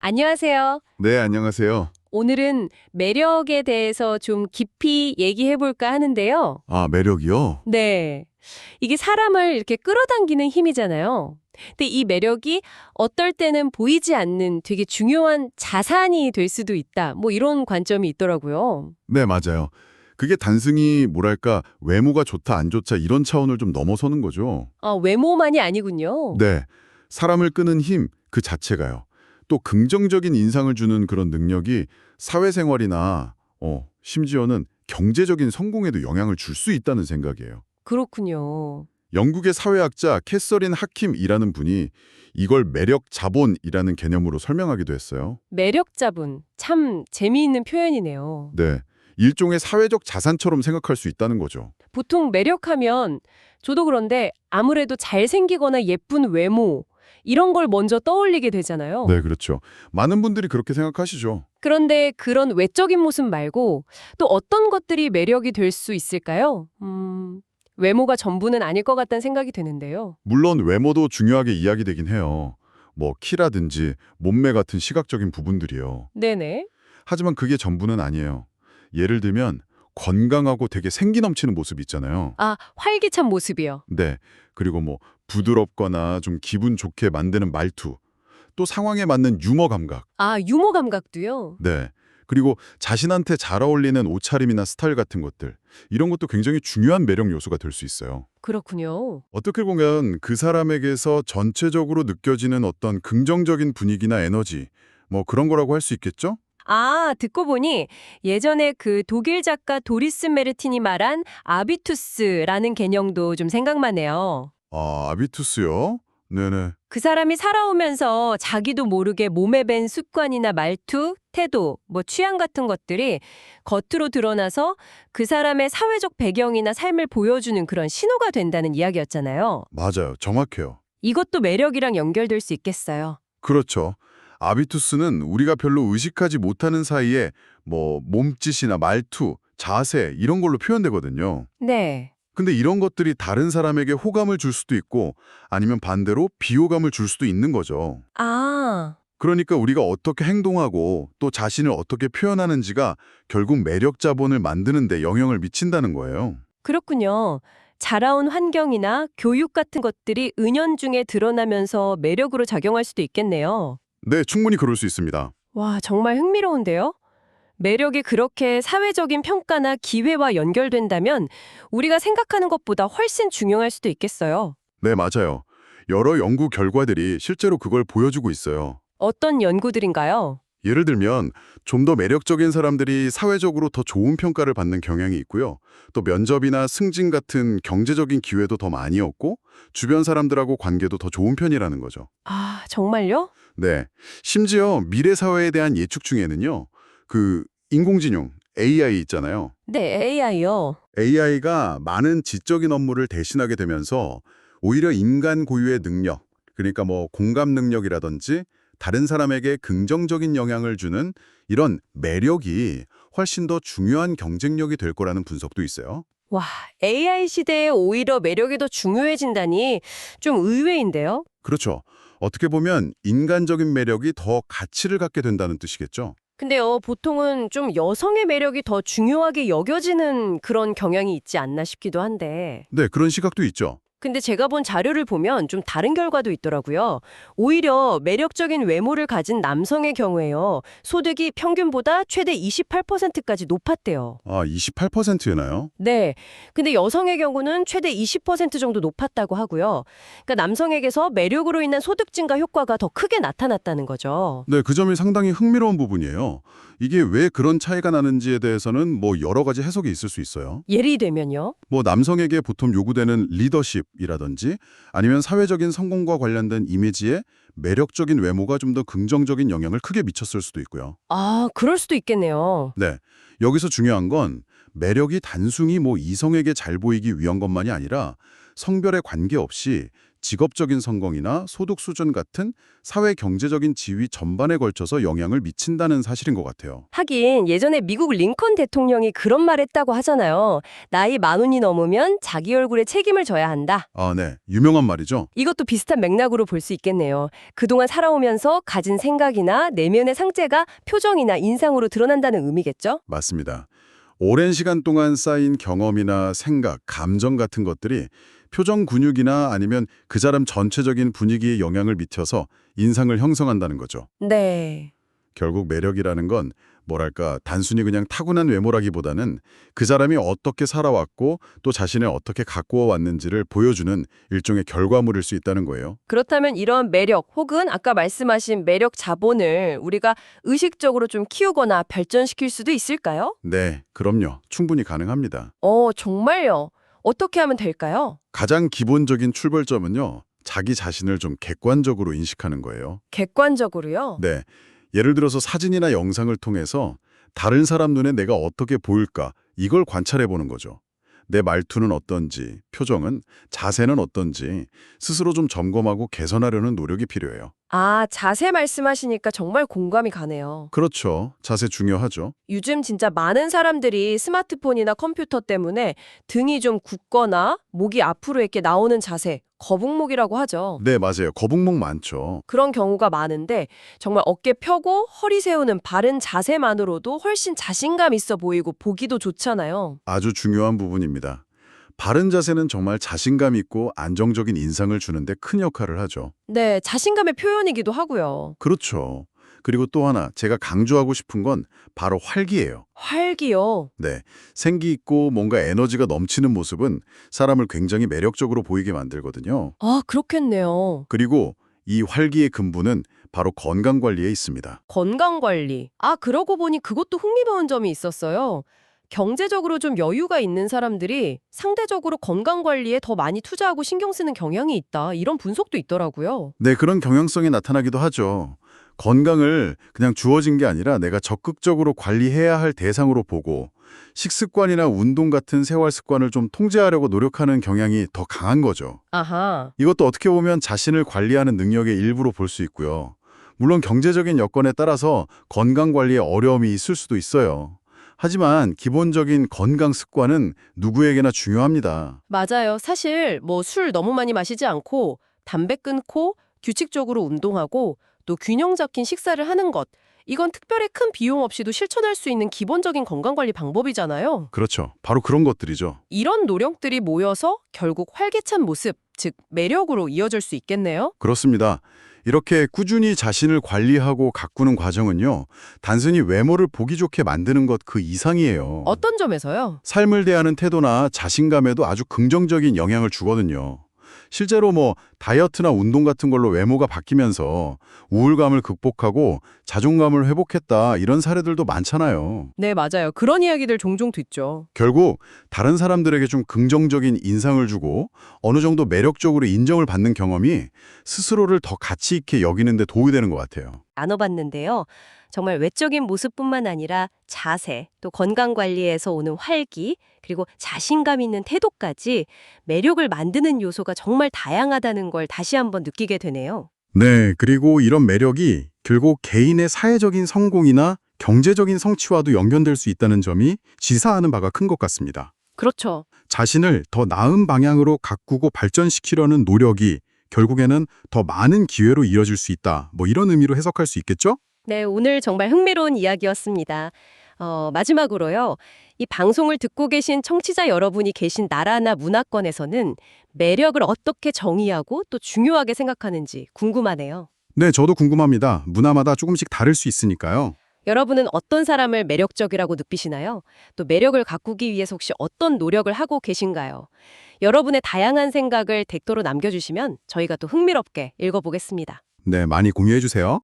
안녕하세요. 네, 안녕하세요. 오늘은 매력에 대해서 좀 깊이 얘기해 볼까 하는데요. 아, 매력이요? 네. 이게 사람을 이렇게 끌어당기는 힘이잖아요. 근데 이 매력이 어떨 때는 보이지 않는 되게 중요한 자산이 될 수도 있다. 뭐 이런 관점이 있더라고요. 네, 맞아요. 그게 단순히 뭐랄까 외모가 좋다 안 좋다 이런 차원을 좀 넘어서는 거죠. 아, 외모만이 아니군요. 네, 사람을 끄는 힘 그 자체가요. 또 긍정적인 인상을 주는 그런 능력이 사회생활이나 심지어는 경제적인 성공에도 영향을 줄 수 있다는 생각이에요. 그렇군요. 영국의 사회학자 캐서린 하킴이라는 분이 이걸 매력 자본이라는 개념으로 설명하기도 했어요. 매력자분. 참 재미있는 표현이네요. 네, 일종의 사회적 자산처럼 생각할 수 있다는 거죠. 보통 매력하면 저도 그런데 아무래도 잘생기거나 예쁜 외모 이런 걸 먼저 떠올리게 되잖아요. 네, 그렇죠. 많은 분들이 그렇게 생각하시죠. 그런데 그런 외적인 모습 말고 또 어떤 것들이 매력이 될 수 있을까요? 외모가 전부는 아닐 것 같다는 생각이 드는데요. 물론 외모도 중요하게 이야기되긴 해요. 뭐 키라든지 몸매 같은 시각적인 부분들이요. 네네. 하지만 그게 전부는 아니에요. 예를 들면 건강하고 되게 생기 넘치는 모습 있잖아요. 아, 활기찬 모습이요. 네. 그리고 뭐 부드럽거나 좀 기분 좋게 만드는 말투, 또 상황에 맞는 유머 감각. 아, 유머 감각도요? 네. 그리고 자신한테 잘 어울리는 옷차림이나 스타일 같은 것들. 이런 것도 굉장히 중요한 매력 요소가 될 수 있어요. 그렇군요. 어떻게 보면 그 사람에게서 전체적으로 느껴지는 어떤 긍정적인 분위기나 에너지, 뭐 그런 거라고 할 수 있겠죠? 아, 듣고 보니 예전에 그 독일 작가 도리스 메르틴이 말한 아비투스라는 개념도 좀 생각나네요. 아, 아비투스요? 네네. 그 사람이 살아오면서 자기도 모르게 몸에 밴 습관이나 말투, 태도, 뭐 취향 같은 것들이 겉으로 드러나서 그 사람의 사회적 배경이나 삶을 보여주는 그런 신호가 된다는 이야기였잖아요. 맞아요. 정확해요. 이것도 매력이랑 연결될 수 있겠어요. 그렇죠. 아비투스는 우리가 별로 의식하지 못하는 사이에 뭐 몸짓이나 말투, 자세 이런 걸로 표현되거든요. 네. 근데 이런 것들이 다른 사람에게 호감을 줄 수도 있고 아니면 반대로 비호감을 줄 수도 있는 거죠. 아, 그러니까 우리가 어떻게 행동하고 또 자신을 어떻게 표현하는지가 결국 매력 자본을 만드는 데 영향을 미친다는 거예요. 그렇군요. 자라온 환경이나 교육 같은 것들이 은연중에 드러나면서 매력으로 작용할 수도 있겠네요. 네, 충분히 그럴 수 있습니다. 와, 정말 흥미로운데요? 매력이 그렇게 사회적인 평가나 기회와 연결된다면 우리가 생각하는 것보다 훨씬 중요할 수도 있겠어요. 네, 맞아요. 여러 연구 결과들이 실제로 그걸 보여주고 있어요. 어떤 연구들인가요? 예를 들면 좀 더 매력적인 사람들이 사회적으로 더 좋은 평가를 받는 경향이 있고요. 또 면접이나 승진 같은 경제적인 기회도 더 많이 얻고 주변 사람들하고 관계도 더 좋은 편이라는 거죠. 아, 정말요? 네. 심지어 미래 사회에 대한 예측 중에는요. 그 인공지능 AI 있잖아요. 네, AI요. AI가 많은 지적인 업무를 대신하게 되면서 오히려 인간 고유의 능력, 그러니까 뭐 공감 능력이라든지 다른 사람에게 긍정적인 영향을 주는 이런 매력이 훨씬 더 중요한 경쟁력이 될 거라는 분석도 있어요. 와, AI 시대에 오히려 매력이 더 중요해진다니 좀 의외인데요? 그렇죠. 어떻게 보면 인간적인 매력이 더 가치를 갖게 된다는 뜻이겠죠. 근데요, 보통은 좀 여성의 매력이 더 중요하게 여겨지는 그런 경향이 있지 않나 싶기도 한데. 네, 그런 시각도 있죠. 근데 제가 본 자료를 보면 좀 다른 결과도 있더라고요. 오히려 매력적인 외모를 가진 남성의 경우에요. 소득이 평균보다 최대 28%까지 높았대요. 아, 28%였나요? 네. 근데 여성의 경우는 최대 20% 정도 높았다고 하고요. 그러니까 남성에게서 매력으로 인한 소득 증가 효과가 더 크게 나타났다는 거죠. 네, 그 점이 상당히 흥미로운 부분이에요. 이게 왜 그런 차이가 나는지에 대해서는 뭐 여러 가지 해석이 있을 수 있어요. 예를 들면요. 뭐 남성에게 보통 요구되는 리더십이라든지 아니면 사회적인 성공과 관련된 이미지에 매력적인 외모가 좀 더 긍정적인 영향을 크게 미쳤을 수도 있고요. 아, 그럴 수도 있겠네요. 네, 여기서 중요한 건 매력이 단순히 뭐 이성에게 잘 보이기 위한 것만이 아니라 성별에 관계없이 직업적인 성공이나 소득 수준 같은 사회 경제적인 지위 전반에 걸쳐서 영향을 미친다는 사실인 것 같아요. 하긴 예전에 미국 링컨 대통령이 그런 말 했다고 하잖아요. 나이 40이 넘으면 자기 얼굴에 책임을 져야 한다. 아, 네. 유명한 말이죠. 이것도 비슷한 맥락으로 볼 수 있겠네요. 그동안 살아오면서 가진 생각이나 내면의 상태가 표정이나 인상으로 드러난다는 의미겠죠? 맞습니다. 오랜 시간 동안 쌓인 경험이나 생각, 감정 같은 것들이 표정 근육이나 아니면 그 사람 전체적인 분위기에 영향을 미쳐서 인상을 형성한다는 거죠. 네. 결국 매력이라는 건 뭐랄까 단순히 그냥 타고난 외모라기보다는 그 사람이 어떻게 살아왔고 또 자신을 어떻게 가꾸어 왔는지를 보여주는 일종의 결과물일 수 있다는 거예요. 그렇다면 이런 매력 혹은 아까 말씀하신 매력 자본을 우리가 의식적으로 좀 키우거나 발전시킬 수도 있을까요? 네, 그럼요. 충분히 가능합니다. 정말요? 어떻게 하면 될까요? 가장 기본적인 출발점은요. 자기 자신을 좀 객관적으로 인식하는 거예요. 객관적으로요? 네. 예를 들어서 사진이나 영상을 통해서 다른 사람 눈에 내가 어떻게 보일까 이걸 관찰해 보는 거죠. 내 말투는 어떤지, 표정은, 자세는 어떤지 스스로 좀 점검하고 개선하려는 노력이 필요해요. 아, 자세 말씀하시니까 정말 공감이 가네요. 그렇죠. 자세 중요하죠. 요즘 진짜 많은 사람들이 스마트폰이나 컴퓨터 때문에 등이 좀 굳거나 목이 앞으로 이렇게 나오는 자세, 거북목이라고 하죠. 네, 맞아요. 거북목 많죠. 그런 경우가 많은데 정말 어깨 펴고 허리 세우는 바른 자세만으로도 훨씬 자신감 있어 보이고 보기도 좋잖아요. 아주 중요한 부분입니다. 바른 자세는 정말 자신감 있고 안정적인 인상을 주는데 큰 역할을 하죠. 네, 자신감의 표현이기도 하고요. 그렇죠. 그리고 또 하나 제가 강조하고 싶은 건 바로 활기예요. 활기요. 네, 생기 있고 뭔가 에너지가 넘치는 모습은 사람을 굉장히 매력적으로 보이게 만들거든요. 아, 그렇겠네요. 그리고 이 활기의 근본은 바로 건강관리에 있습니다. 건강관리. 아, 그러고 보니 그것도 흥미로운 점이 있었어요. 경제적으로 좀 여유가 있는 사람들이 상대적으로 건강관리에 더 많이 투자하고 신경 쓰는 경향이 있다. 이런 분석도 있더라고요. 네, 그런 경향성이 나타나기도 하죠. 건강을 그냥 주어진 게 아니라 내가 적극적으로 관리해야 할 대상으로 보고 식습관이나 운동 같은 생활 습관을 좀 통제하려고 노력하는 경향이 더 강한 거죠. 아하. 이것도 어떻게 보면 자신을 관리하는 능력의 일부로 볼 수 있고요. 물론 경제적인 여건에 따라서 건강 관리에 어려움이 있을 수도 있어요. 하지만 기본적인 건강 습관은 누구에게나 중요합니다. 맞아요. 사실 뭐 술 너무 많이 마시지 않고 담배 끊고 규칙적으로 운동하고 또 균형 잡힌 식사를 하는 것. 이건 특별히 큰 비용 없이도 실천할 수 있는 기본적인 건강관리 방법이잖아요. 그렇죠. 바로 그런 것들이죠. 이런 노력들이 모여서 결국 활기찬 모습, 즉 매력으로 이어질 수 있겠네요. 그렇습니다. 이렇게 꾸준히 자신을 관리하고 가꾸는 과정은요. 단순히 외모를 보기 좋게 만드는 것 그 이상이에요. 어떤 점에서요? 삶을 대하는 태도나 자신감에도 아주 긍정적인 영향을 주거든요. 실제로 다이어트나 운동 같은 걸로 외모가 바뀌면서 우울감을 극복하고 자존감을 회복했다 이런 사례들도 많잖아요. 네, 맞아요. 그런 이야기들 종종 듣죠. 결국 다른 사람들에게 좀 긍정적인 인상을 주고 어느 정도 매력적으로 인정을 받는 경험이 스스로를 더 가치 있게 여기는 데 도움이 되는 것 같아요. 나눠봤는데요. 정말 외적인 모습뿐만 아니라 자세, 또 건강관리에서 오는 활기, 그리고 자신감 있는 태도까지 매력을 만드는 요소가 정말 다양하다는 걸 다시 한번 느끼게 되네요. 네, 그리고 이런 매력이 결국 개인의 사회적인 성공이나 경제적인 성취와도 연결될 수 있다는 점이 시사하는 바가 큰 것 같습니다. 그렇죠. 자신을 더 나은 방향으로 가꾸고 발전시키려는 노력이 결국에는 더 많은 기회로 이어질 수 있다. 이런 의미로 해석할 수 있겠죠? 네, 오늘 정말 흥미로운 이야기였습니다. 마지막으로요. 이 방송을 듣고 계신 청취자 여러분이 계신 나라나 문화권에서는 매력을 어떻게 정의하고 또 중요하게 생각하는지 궁금하네요. 네, 저도 궁금합니다. 문화마다 조금씩 다를 수 있으니까요. 여러분은 어떤 사람을 매력적이라고 느끼시나요? 또 매력을 가꾸기 위해서 혹시 어떤 노력을 하고 계신가요? 여러분의 다양한 생각을 댓글로 남겨주시면 저희가 또 흥미롭게 읽어보겠습니다. 네, 많이 공유해 주세요.